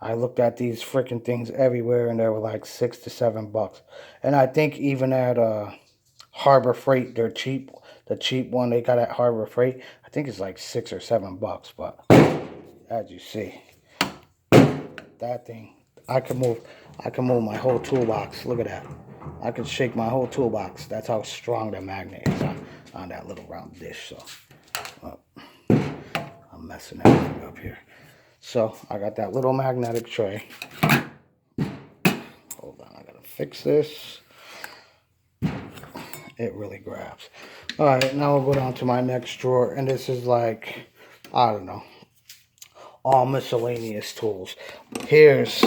I looked at these freaking things everywhere, and they were like $6 to $7. And I think even at Harbor Freight, they're cheap. The cheap one they got at Harbor Freight, I think it's like $6 or $7. But as you see, that thing, I can move. I can move my whole toolbox. Look at that. I can shake my whole toolbox. That's how strong the magnet is on that little round dish. So I'm messing everything up here. So I got that little magnetic tray. Hold on, I gotta fix this. It really grabs. All right, now we'll go down to my next drawer, and this is like, I don't know, all miscellaneous tools. Here's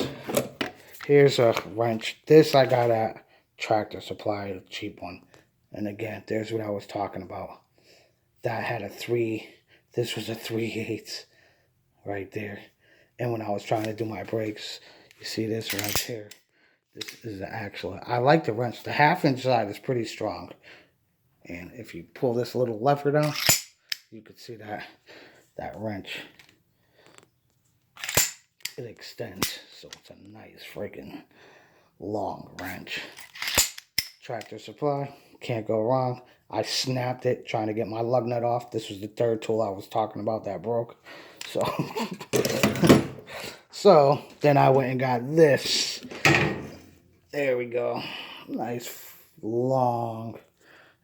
a wrench. This I got at Tractor Supply, a cheap one. And again, there's what I was talking about. That had a 3. This was a 3/8 right there. And when I was trying to do my brakes, you see this right here. This is the actual. I like the wrench. The 1/2 inch side is pretty strong. And if you pull this little lever down, you can see that wrench. It extends, so it's a nice freaking long wrench. Tractor Supply, can't go wrong. I snapped it trying to get my lug nut off. This was the third tool I was talking about that broke. So, so then I went and got this. There we go. Nice long,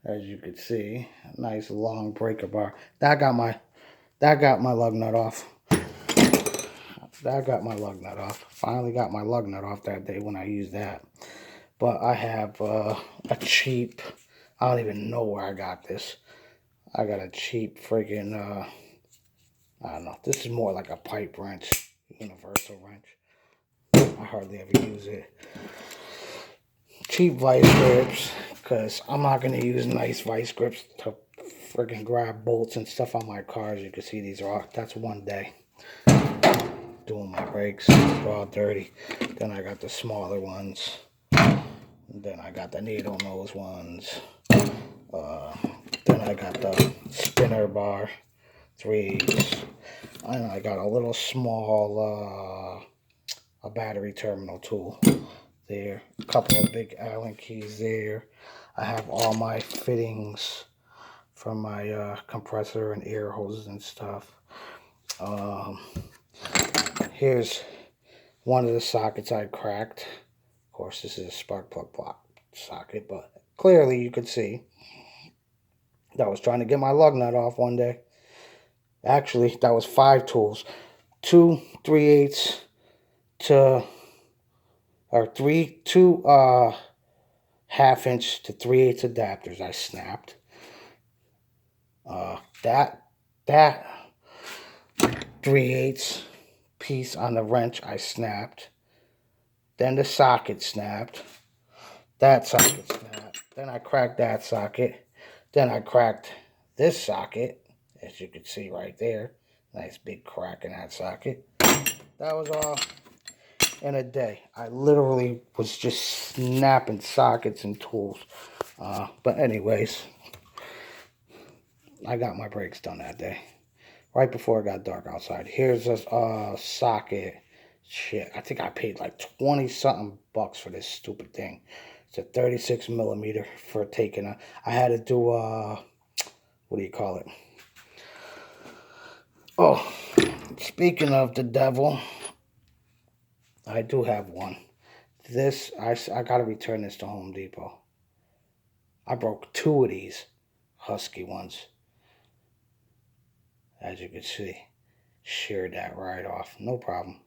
as you can see, nice long breaker bar. That got my lug nut off. That got my lug nut off. Finally got my lug nut off that day when I used that. But I have a cheap, I don't even know where I got this. I got a cheap friggin', I don't know. This is more like a pipe wrench, universal wrench. I hardly ever use it. Cheap vice grips, because I'm not going to use nice vice grips to friggin' grab bolts and stuff on my cars. You can see these are all, that's one day. Doing my brakes, they're all dirty. Then I got the smaller ones. Then I got the needle nose ones. Then I got the spinner bar 3/8. And I got a little small a battery terminal tool there. A couple of big Allen keys there. I have all my fittings from my compressor and air hoses and stuff. Here's one of the sockets I cracked. Of course, this is a spark plug socket, but clearly you could see that I was trying to get my lug nut off one day. Actually, that was 5 tools. 2 3/8 to, or 2 1/2 inch to 3/8 adapters I snapped. That 3/8 piece on the wrench I snapped. Then the socket snapped. That socket snapped. Then I cracked that socket. Then I cracked this socket, as you can see right there. Nice big crack in that socket. That was all in a day. I literally was just snapping sockets and tools. But anyways, I got my brakes done that day. Right before it got dark outside. Here's a socket. Shit, I think I paid like 20 something bucks for this stupid thing. It's a 36 millimeter for taking a. I had to do what do you call it? Oh, speaking of the devil, I do have one. This I gotta return this to Home Depot. I broke 2 of these Husky ones, as you can see. Sheared that right off, no problem.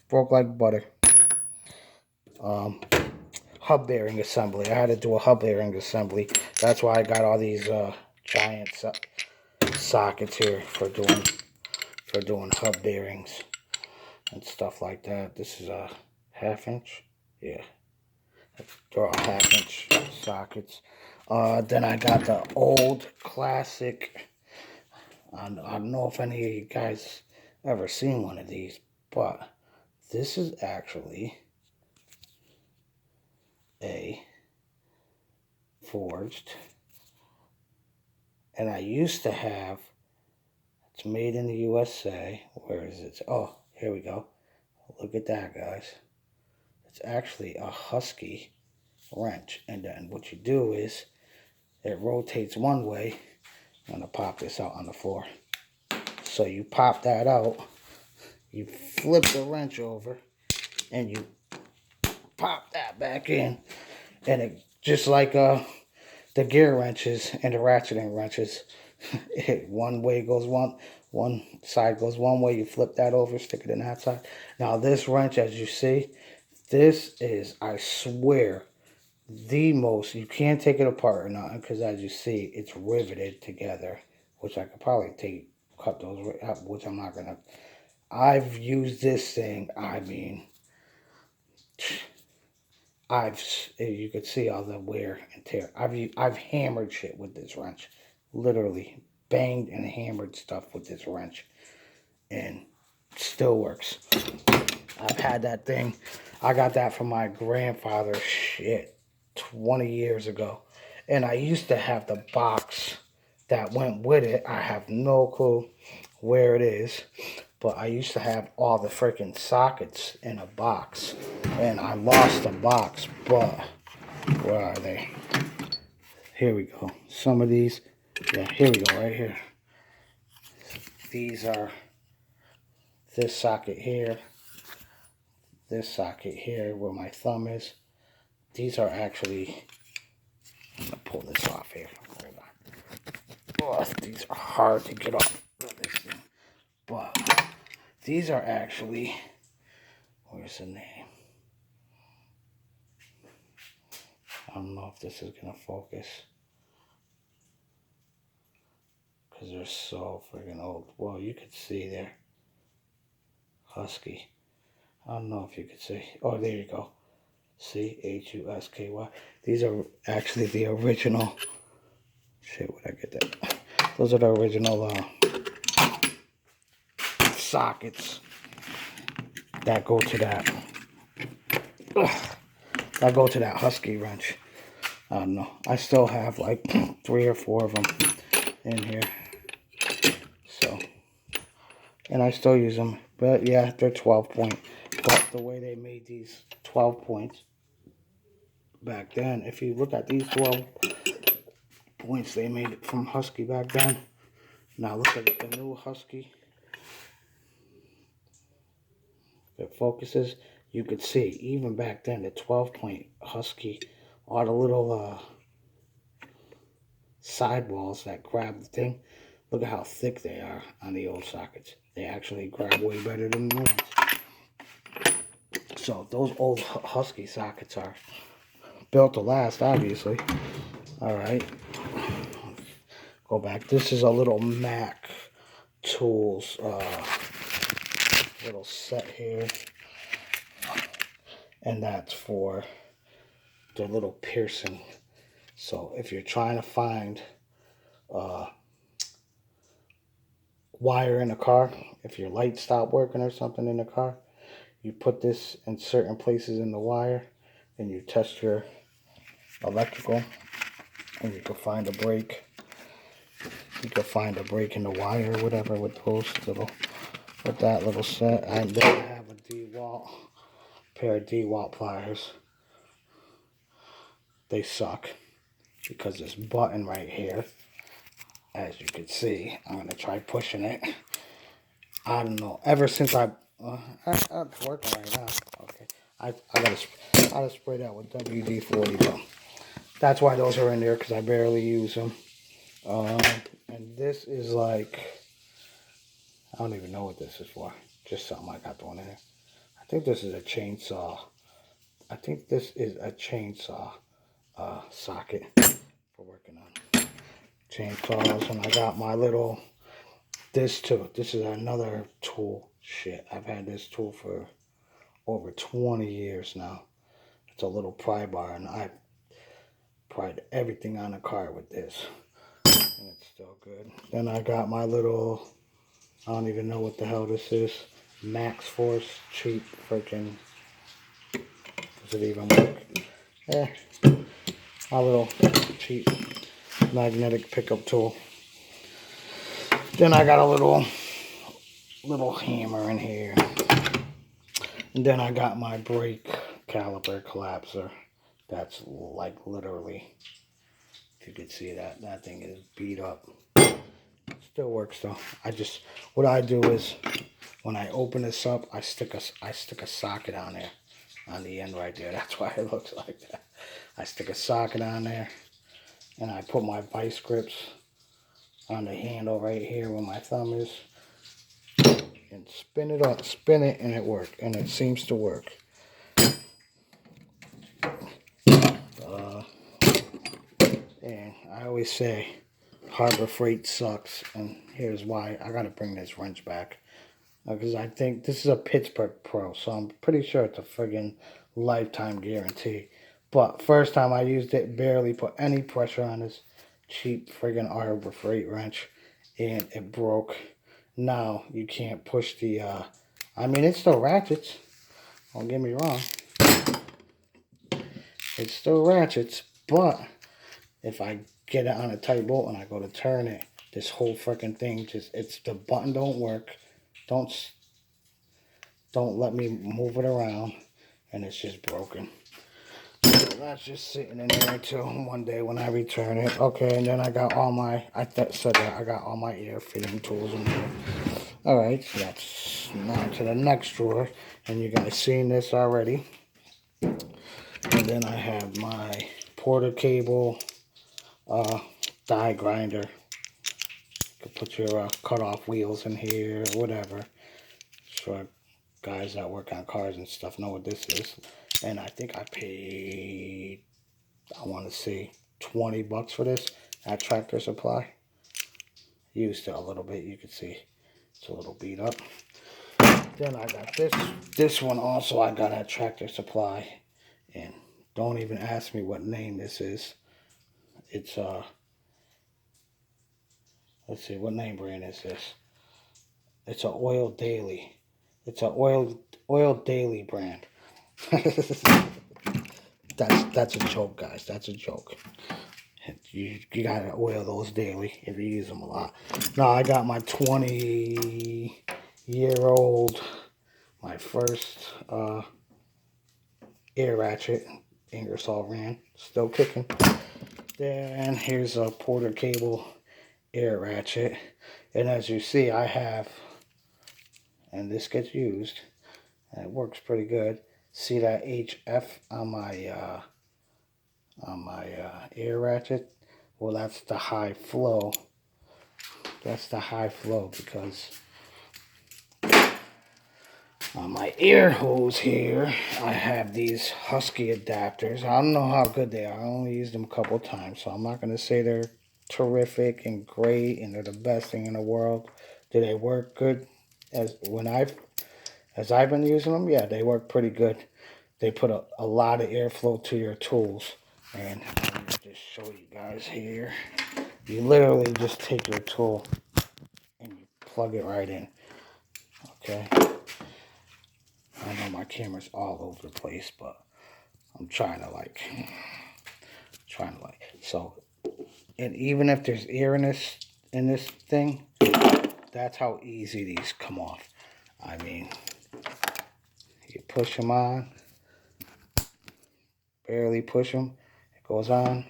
Broke like butter. Hub bearing assembly. I had to do a hub bearing assembly. That's why I got all these giant sockets here for doing hub bearings and stuff like that. This is a 1/2 inch. Yeah, they're all 1/2 inch sockets. Then I got the old classic. I don't know if any of you guys ever seen one of these, but this is actually a forged, and I used to have, it's made in the USA. Where is it? Oh, here we go. Look at that, guys. It's actually a Husky wrench. And then what you do is it rotates one way. I'm going to pop this out on the floor. So you pop that out, you flip the wrench over, and you pop that back in. And it just like the gear wrenches and the ratcheting wrenches, one way goes one side goes one way, you flip that over, stick it in that side. Now this wrench, as you see, this is, I swear, the most, you can't take it apart or nothing, because as you see, it's riveted together, which I could probably cut those up, which I'm not gonna. I've used this thing, I mean, you could see all the wear and tear. I've hammered shit with this wrench, literally banged and hammered stuff with this wrench, and still works. I've had that thing. I got that from my grandfather, shit, 20 years ago, and I used to have the box that went with it. I have no clue where it is, but I used to have all the freaking sockets in a box, and I lost the box, but where are they? Here we go. Some of these, yeah, here we go, right here. These are this socket here, this socket here where my thumb is. These are actually, I'm going to pull this off here. Hold on. Oh, these are hard to get off of this thing. But these are actually, where's the name? I don't know if this is going to focus, because they're so friggin' old. Well, you could see there. Husky. I don't know if you could see. Oh, there you go. See? Husky. These are actually the original. Shit, where'd I get that? Those are the original sockets that go to that. That go to that Husky wrench. I don't know. I still have like 3 or 4 of them in here. So, and I still use them. But yeah, they're 12 point. But the way they made these 12 points back then, if you look at these 12 points they made it from Husky back then. Now look at the new Husky. If it focuses, you could see even back then the 12-point Husky, all the little sidewalls that grab the thing. Look at how thick they are on the old sockets. They actually grab way better than the new ones. So those old Husky sockets are built to last, obviously. All right. Go back. This is a little Mac Tools little set here. And that's for the little piercing. So if you're trying to find wire in a car, if your light stopped working or something in the car, you put this in certain places in the wire and you test your electrical and you can find a break. You can find a break in the wire or whatever with those little, with that little set. I then have a DeWalt, pair of DeWalt pliers. They suck because this button right here, as you can see, I'm gonna try pushing it. I don't know. Ever since it's working right now. Okay, I gotta spray that with WD-40 though. That's why those are in there, because I barely use them. And this is like, I don't even know what this is for. Just something I got thrown in there. I think this is a chainsaw. I think this is a chainsaw socket for working on chainsaws. And I got my little, this too. This is another tool. Shit, I've had this tool for over 20 years now. It's a little pry bar, and I've pried everything on the car with this. And it's still good. Then I got my little, I don't even know what the hell this is. Max Force cheap freaking, does it even work? Yeah, my little cheap magnetic pickup tool. Then I got a little hammer in here. And then I got my brake caliper collapser. That's like literally, if you could see that, that thing is beat up. Still works though. What I do is, when I open this up, I stick a socket on there, on the end right there. That's why it looks like that. I stick a socket on there, and I put my vice grips on the handle right here where my thumb is, and spin it up, spin it, and it works, and it seems to work. And I always say, Harbor Freight sucks, and here's why. I gotta bring this wrench back, because I think this is a Pittsburgh Pro, so I'm pretty sure it's a friggin' lifetime guarantee. But first time I used it, barely put any pressure on this cheap friggin' Harbor Freight wrench, and it broke. Now you can't push the, I mean, it still ratchets, don't get me wrong. It still ratchets, but if I get it on a tight bolt and I go to turn it, this whole freaking thing the button don't work. Don't let me move it around, and it's just broken. So that's just sitting in there until one day when I return it. Okay, and then I got all my, I got all my air fitting tools in there. Alright, so that's now to the next drawer, and you guys seen this already. And then I have my Porter cable die grinder. You can put your cut off wheels in here or whatever. Sure, guys that work on cars and stuff know what this is. And I think I paid, I want to say, $20 for this at Tractor Supply. Used it a little bit, you can see it's a little beat up. Then I got this one also I got at Tractor Supply, and don't even ask me what name this is. It's let's see, what name brand is this? It's an Oil Daily. It's an Oil Daily brand. That's a joke, guys. That's a joke. You gotta oil those daily if you use them a lot. Now I got my 20-year-old, my first air ratchet, Ingersoll Rand, still kicking. Then here's a Porter cable air ratchet, and as you see, I have, and this gets used, and it works pretty good. See that HF on my air ratchet? Well, that's the high flow. That's the high flow, because on my air hose here, I have these Husky adapters. I don't know how good they are. I only used them a couple times, so I'm not going to say they're terrific and great and they're the best thing in the world. Do they work good as I've been using them? Yeah, they work pretty good. They put a lot of airflow to your tools. And let me just show you guys here. You literally just take your tool and you plug it right in. Okay. I know my camera's all over the place, but I'm trying to so, and even if there's air in this thing, that's how easy these come off. I mean, you push them on, barely push them, it goes on,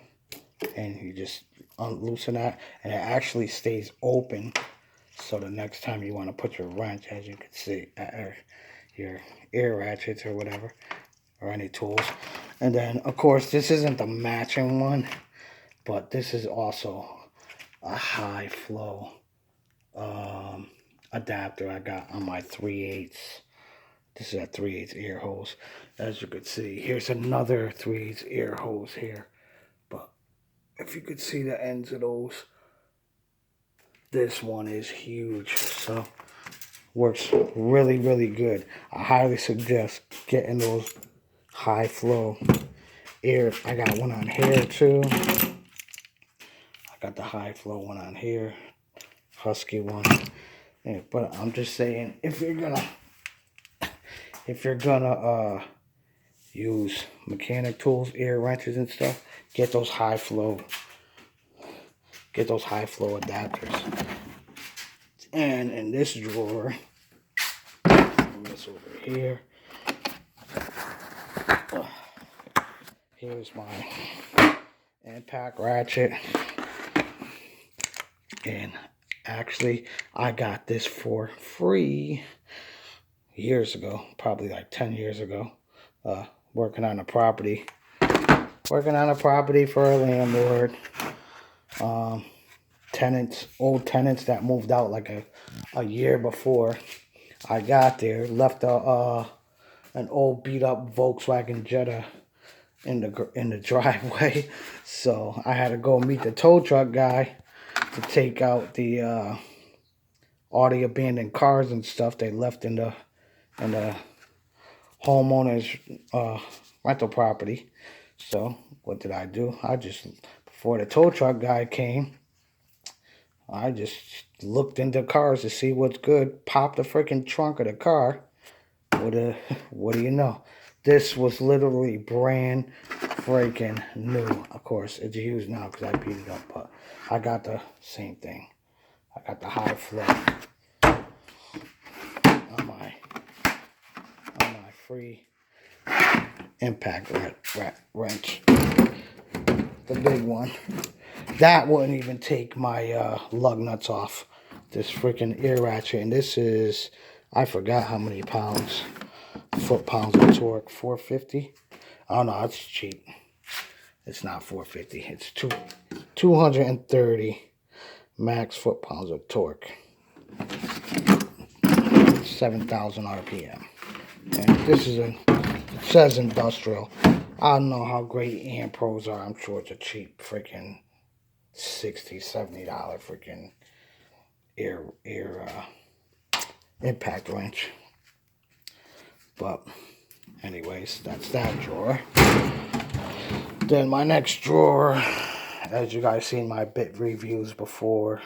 and you just loosen that, and it actually stays open. So the next time you want to put your wrench, as you can see, your air ratchets or whatever, or any tools. And then, of course, this isn't the matching one, but this is also a high flow adapter I got on my 3/8. This is a 3/8 air hose. As you can see, here's another 3/8 air hose here. But if you could see the ends of those, this one is huge. So works really, really good. I highly suggest getting those high flow air. I got one on here too. I got the high flow one on here, Husky one. Yeah, but I'm just saying, if you're gonna use mechanic tools, air wrenches and stuff, get those high flow adapters. And in this drawer, this over here, Here's my impact ratchet. And actually, I got this for free years ago, probably like 10 years ago, working on a property. Working on a property for a landlord. Tenants, old tenants that moved out like a year before I got there, left an old beat up Volkswagen Jetta in the driveway. So I had to go meet the tow truck guy to take out the all the abandoned cars and stuff they left in the homeowner's rental property. So what did I do? I just, before the tow truck guy came, I just looked into cars to see what's good, popped the freaking trunk of the car. What do you know? This was literally brand freaking new. Of course, it's used now because I beat it up, but I got the same thing. I got the high flow on my free impact wrench. The big one. That wouldn't even take my lug nuts off. This freaking ear ratchet. And this is, I forgot how many pounds. Foot-pounds of torque. 450? Oh no, it's cheap. It's not 450. It's 230 max foot-pounds of torque. 7,000 RPM. And this is it says industrial. I don't know how great Amp Pros are. I'm sure it's a cheap freaking $60, $70 freaking air impact wrench. But anyways, that's that drawer. Then my next drawer, as you guys seen my bit reviews before,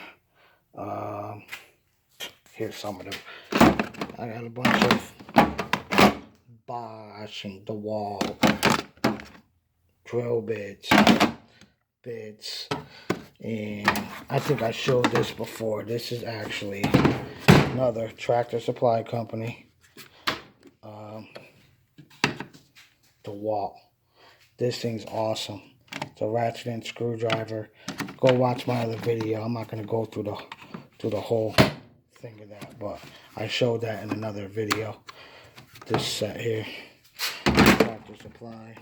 here's some of them. I got a bunch of Bosch and DeWalt drill bits, and I think I showed this before. This is actually another Tractor Supply Company, DeWalt. This thing's awesome. It's a ratchet and screwdriver. Go watch my other video. I'm not gonna go through the whole thing of that, but I showed that in another video. This set here, Tractor Supply.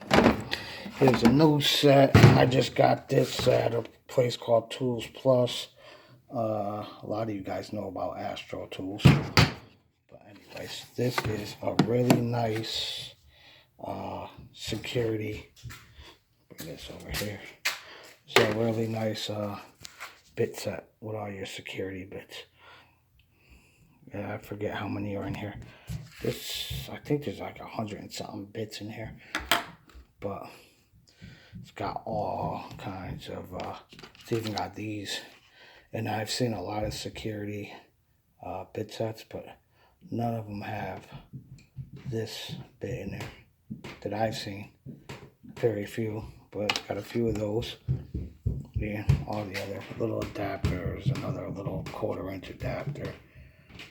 Here's a new set. I just got this at a place called Tools Plus. A lot of you guys know about Astro Tools. But anyways, this is a really nice security. Bring this over here. It's a really nice bit set with all your security bits. Yeah, I forget how many are in here. This, I think there's like 100 and something bits in here. But it's got all kinds of, it's even got these. And I've seen a lot of security bit sets, but none of them have this bit in there that I've seen. Very few, but it's got a few of those. Yeah, all the other little adapters, another little 1/4-inch adapter,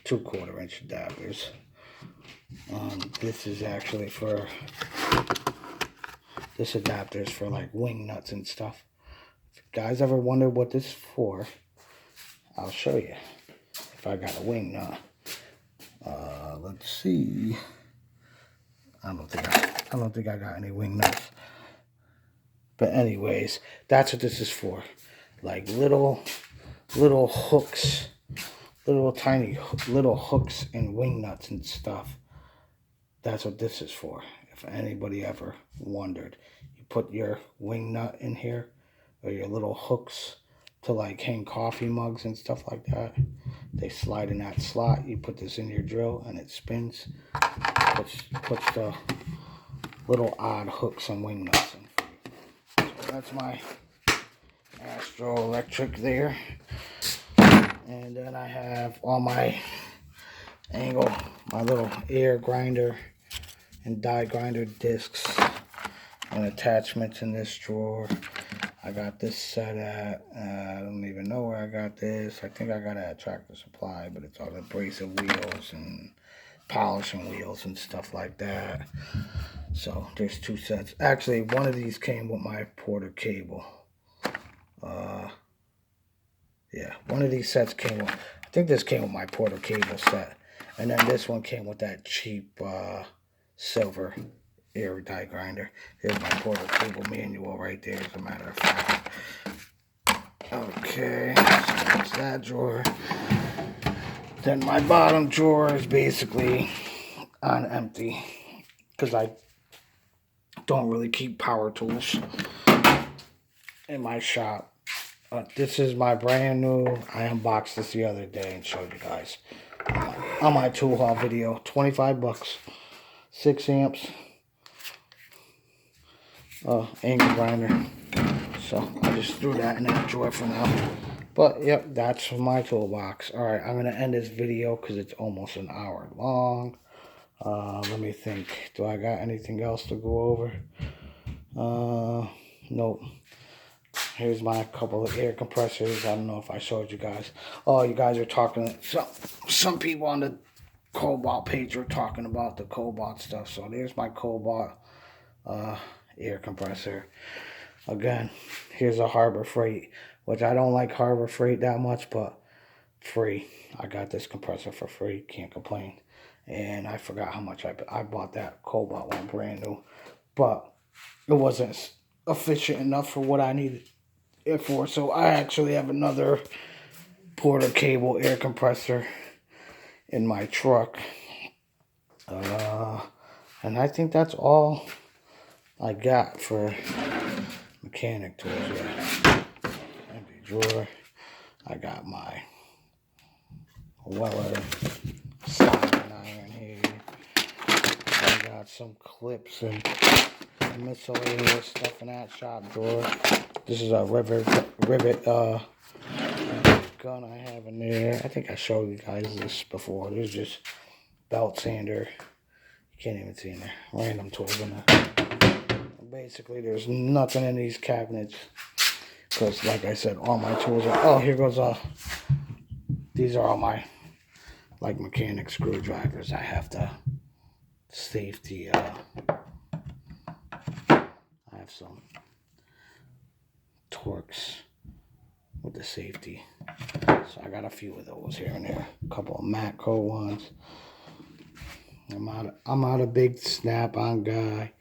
2 1/4-inch adapters. This is actually for, this adapter is for like wing nuts and stuff. If you guys ever wondered what this is for, I'll show you if I got a wing nut. Let's see. I don't think I got any wing nuts. But anyways, that's what this is for. Like little hooks, tiny little hooks and wing nuts and stuff. That's what this is for. If anybody ever wondered, you put your wing nut in here, or your little hooks to like hang coffee mugs and stuff like that. They slide in that slot. You put this in your drill and it spins. Puts the little odd hooks and wing nuts in. So that's my Astro Electric there. And then I have all my angle, my little air grinder and die grinder discs and attachments in this drawer. I got this set at, I don't even know where I got this. I think I got it at Tractor Supply, but it's all the abrasive wheels and polishing wheels and stuff like that. So there's 2 sets. Actually, one of these came with my Porter cable. Yeah, one of these sets came with, I think this came with my Porter cable set. And then this one came with that cheap silver air die grinder. Here's my Porter cable manual right there, as a matter of fact. Okay, so that's that drawer. Then my bottom drawer is basically on empty because I don't really keep power tools in my shop. This is my brand new, I unboxed this the other day and showed you guys on my tool haul video. 25 bucks, 6 amps, angle grinder. So I just threw that in that drawer for now. But yep, that's my toolbox. Alright, I'm going to end this video because it's almost an hour long. Let me think. Do I got anything else to go over? Nope. Here's my couple of air compressors. I don't know if I showed you guys. Oh, you guys are talking. Some people on the Cobalt page are talking about the Cobalt stuff. So there's my Cobalt air compressor. Again, here's a Harbor Freight, which I don't like Harbor Freight that much, but free. I got this compressor for free. Can't complain. And I forgot how much I bought that Cobalt one brand new, but it wasn't efficient enough for what I needed it for. So I actually have another Porter cable air compressor in my truck. And I think that's all I got for mechanic tools. Yeah. Empty drawer. I got my Weller soldering iron here. I got some clips and miscellaneous stuff in that shop drawer. This is a rivet gun I have in there. I think I showed you guys this before. There's just belt sander. You can't even see in there. Random tools in there. Basically, there's nothing in these cabinets because, like I said, all my tools are. Oh, here goes these are all my like mechanic screwdrivers. I have to safety. I have some Torx with the safety. So I got a few of those here and there. A couple of Matco ones. I'm not a big Snap-on guy.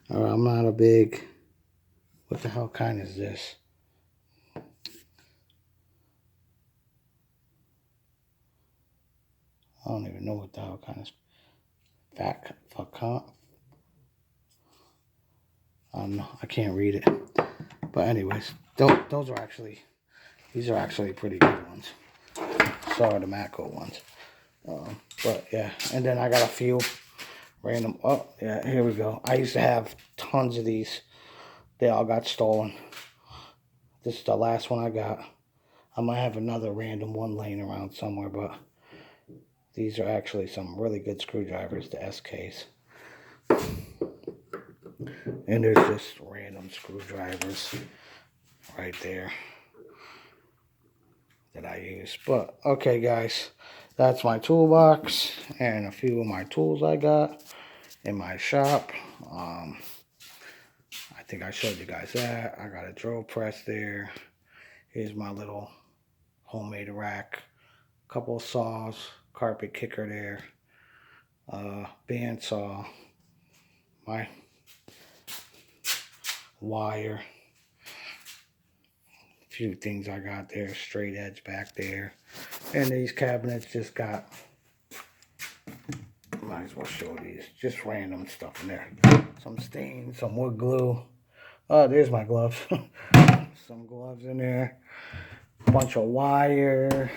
Or I'm not a big, what the hell kind is this? I don't even know what the hell kind is. Facon. I don't know. I can't read it. But anyways, those are actually, these are actually pretty good ones. So are the Matco ones. But yeah, and then I got a few random, oh yeah, here we go. I used to have tons of these. They all got stolen. This is the last one I got. I might have another random one laying around somewhere, but these are actually some really good screwdrivers, the SKs. And there's just random screwdrivers right there that I use. But okay guys, that's my toolbox and a few of my tools I got in my shop. I think I showed you guys that. I got a drill press there. Here's my little homemade rack. Couple of saws, carpet kicker there, bandsaw, my wire, a few things I got there, straight edge back there. And these cabinets just got, might as well show these, just random stuff in there. Some stains, some wood glue. Oh, there's my gloves. Some gloves in there. A bunch of wire,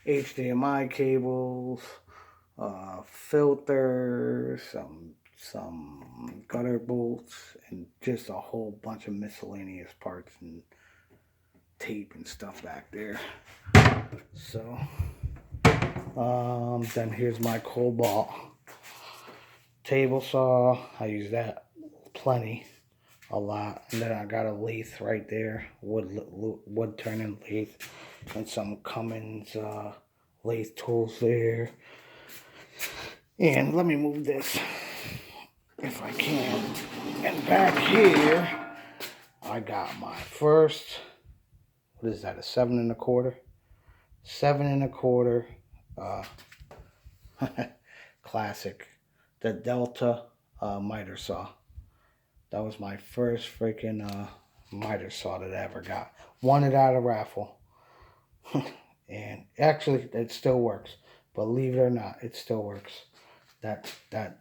HDMI cables, filters, some gutter bolts, and just a whole bunch of miscellaneous parts and tape and stuff back there. So, then here's my Cobalt table saw. I use that plenty, a lot. And then I got a lathe right there, wood turning lathe, and some Cummins lathe tools there. And let me move this. if I can. And back here, I got my first, what is that, a 7 1/4? 7 1/4, classic, the Delta miter saw. That was my first freaking miter saw that I ever got. Won it at a raffle. And actually, it still works. Believe it or not, it still works. That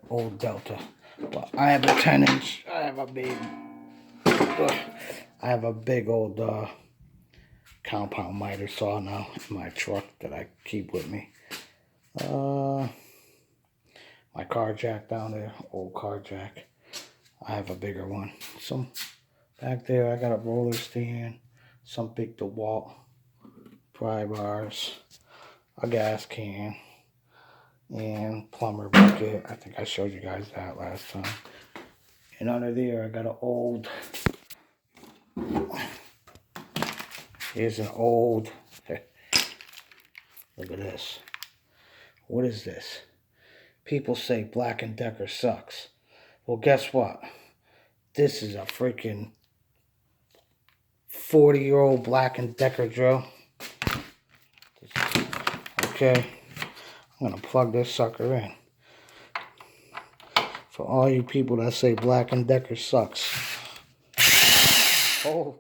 old Delta. But I have a 10-inch. I have a big old compound miter saw now in my truck that I keep with me. My car jack down there, old car jack. I have a bigger one. Some back there, I got a roller stand, some big DeWalt pry bars, a gas can, and plumber bucket. I think I showed you guys that last time. And under there, I got an old. Here's an old. Look at this. What is this? People say Black & Decker sucks. Well, guess what? This is a freaking 40-year-old Black & Decker drill. Okay. I'm going to plug this sucker in. For all you people that say Black & Decker sucks. Oh,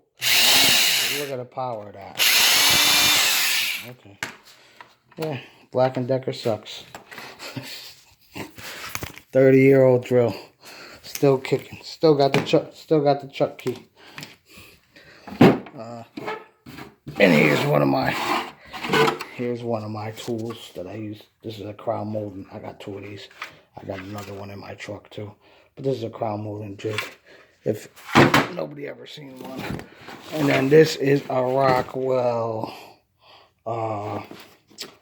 look at the power of that. Okay. Yeah, Black & Decker sucks. 30-year-old drill. Still kicking. Still got the chuck key. And here's one of my tools that I use. This is a crown molding. I got 2 of these. I got another one in my truck too. But this is a crown molding jig. If nobody ever seen one. And then this is a Rockwell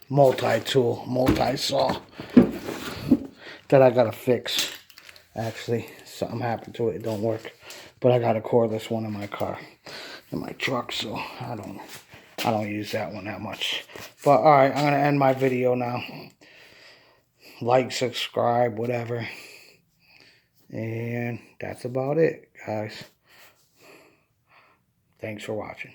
multi-tool, multi-saw that I gotta fix. Actually, something happened to it. It don't work. But I got a cordless one in my car, in my truck, so I don't use that one that much. But all right, I'm gonna end my video now. Like, subscribe, whatever. And that's about it, guys. Thanks for watching.